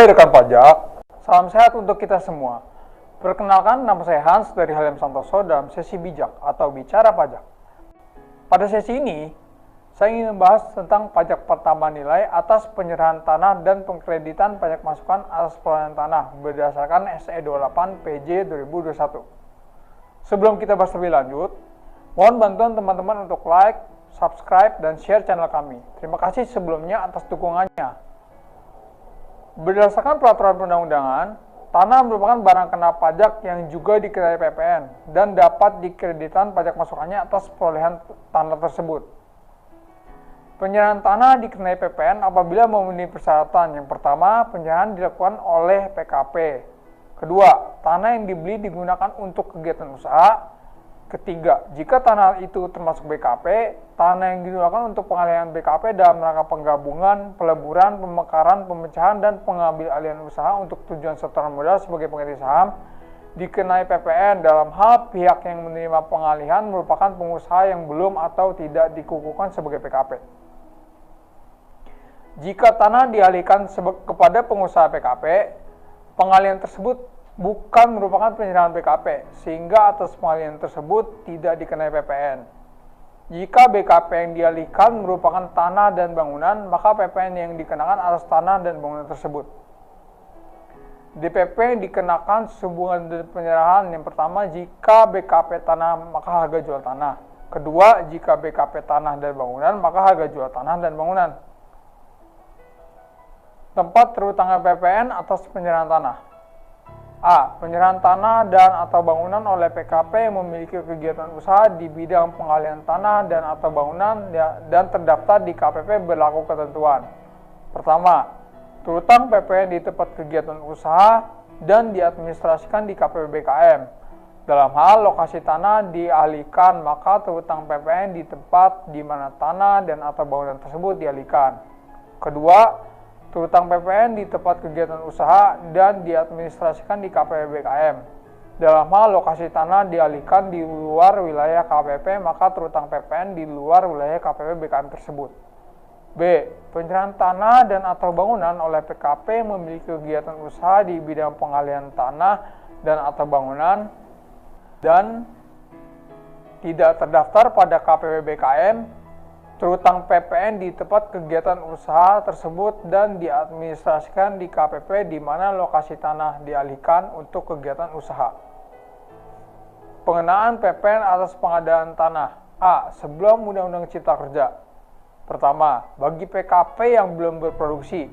Hai rekan pajak, salam sehat untuk kita semua. Perkenalkan, nama saya Hans dari Halim Santoso dalam sesi bijak atau bicara pajak. Pada sesi ini, saya ingin membahas tentang pajak pertambahan nilai atas penyerahan tanah dan pengkreditan pajak masukan atas perolehan tanah berdasarkan SE 28 PJ 2021. Sebelum kita bahas lebih lanjut, mohon bantuan teman-teman untuk like, subscribe, dan share channel kami. Terima kasih sebelumnya atas dukungannya. Berdasarkan peraturan perundang-undangan, tanah merupakan barang kena pajak yang juga dikenai PPN dan dapat dikreditkan pajak masukannya atas perolehan tanah tersebut. Penyerahan tanah dikenai PPN apabila memenuhi persyaratan. Yang pertama, penyerahan dilakukan oleh PKP. Kedua, tanah yang dibeli digunakan untuk kegiatan usaha. Ketiga, jika tanah itu termasuk BKP, tanah yang digunakan untuk pengalihan BKP dalam rangka penggabungan, peleburan, pemekaran, pemecahan, dan pengambil alihan usaha untuk tujuan setoran modal sebagai pengganti saham, dikenai PPN dalam hal pihak yang menerima pengalihan merupakan pengusaha yang belum atau tidak dikukuhkan sebagai PKP. Jika tanah dialihkan kepada pengusaha PKP, pengalihan tersebut bukan merupakan penyerahan PKP, sehingga atas pengalihan tersebut tidak dikenai PPN. Jika BKP yang dialihkan merupakan tanah dan bangunan, maka PPN yang dikenakan atas tanah dan bangunan tersebut. DPP dikenakan sehubungan dengan penyerahan. Yang pertama, jika BKP tanah, maka harga jual tanah. Kedua, jika BKP tanah dan bangunan, maka harga jual tanah dan bangunan. Tempat terutangnya PPN atas penyerahan tanah. A. Penyerahan tanah dan atau bangunan oleh PKP yang memiliki kegiatan usaha di bidang pengalihan tanah dan atau bangunan dan terdaftar di KPP berlaku ketentuan. Pertama, terutang PPN di tempat kegiatan usaha dan diadministrasikan di KPP BKM. Dalam hal lokasi tanah dialihkan, maka terutang PPN di tempat di mana tanah dan atau bangunan tersebut dialihkan. Kedua, terutang PPN di tempat kegiatan usaha dan diadministrasikan di KPP BKM. Dalam hal lokasi tanah dialihkan di luar wilayah KPP, maka terutang PPN di luar wilayah KPP BKM tersebut. B. Penyerahan tanah dan atau bangunan oleh PKP memiliki kegiatan usaha di bidang pengalihan tanah dan atau bangunan dan tidak terdaftar pada KPP BKM, terutang PPN di tempat kegiatan usaha tersebut dan diadministrasikan di KPP di mana lokasi tanah dialihkan untuk kegiatan usaha. Pengenaan PPN atas pengadaan tanah. A. Sebelum Undang-Undang Cipta Kerja. Pertama, bagi PKP yang belum berproduksi.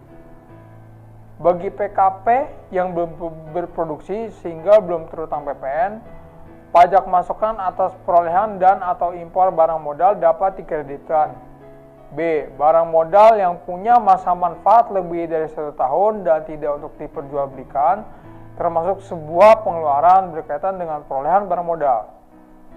Bagi PKP yang belum berproduksi sehingga belum terutang PPN, pajak masukan atas perolehan dan atau impor barang modal dapat dikreditkan. B. Barang modal yang punya masa manfaat lebih dari 1 tahun dan tidak untuk diperjualbelikan, termasuk sebuah pengeluaran berkaitan dengan perolehan barang modal.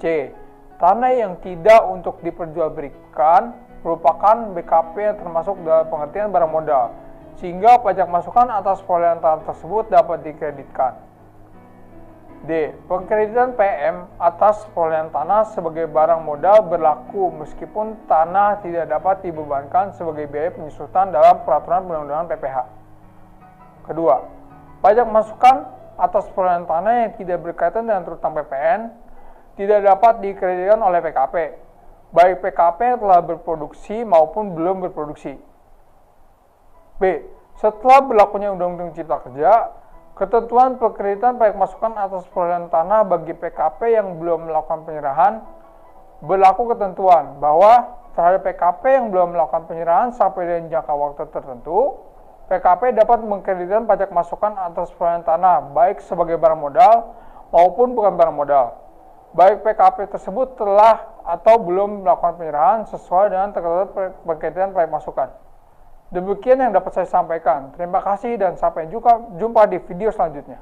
C. Tanah yang tidak untuk diperjualbelikan merupakan BKP yang termasuk dalam pengertian barang modal, sehingga pajak masukan atas perolehan tanah tersebut dapat dikreditkan. D. Pengkreditan PM atas perolehan tanah sebagai barang modal berlaku meskipun tanah tidak dapat dibebankan sebagai biaya penyusutan dalam peraturan perundang-undangan PPH. Kedua, pajak masukan atas perolehan tanah yang tidak berkaitan dengan terutang PPN tidak dapat dikreditkan oleh PKP, baik PKP yang telah berproduksi maupun belum berproduksi. B. Setelah berlakunya Undang-Undang Cipta Kerja, ketentuan pengkreditan pajak masukan atas perolehan tanah bagi PKP yang belum melakukan penyerahan, berlaku ketentuan bahwa terhadap PKP yang belum melakukan penyerahan sampai dengan jangka waktu tertentu, PKP dapat mengkreditkan pajak masukan atas perolehan tanah baik sebagai barang modal maupun bukan barang modal, baik PKP tersebut telah atau belum melakukan penyerahan sesuai dengan ketentuan pengkreditan pajak masukan. Demikian yang dapat saya sampaikan. Terima kasih dan sampai jumpa di video selanjutnya.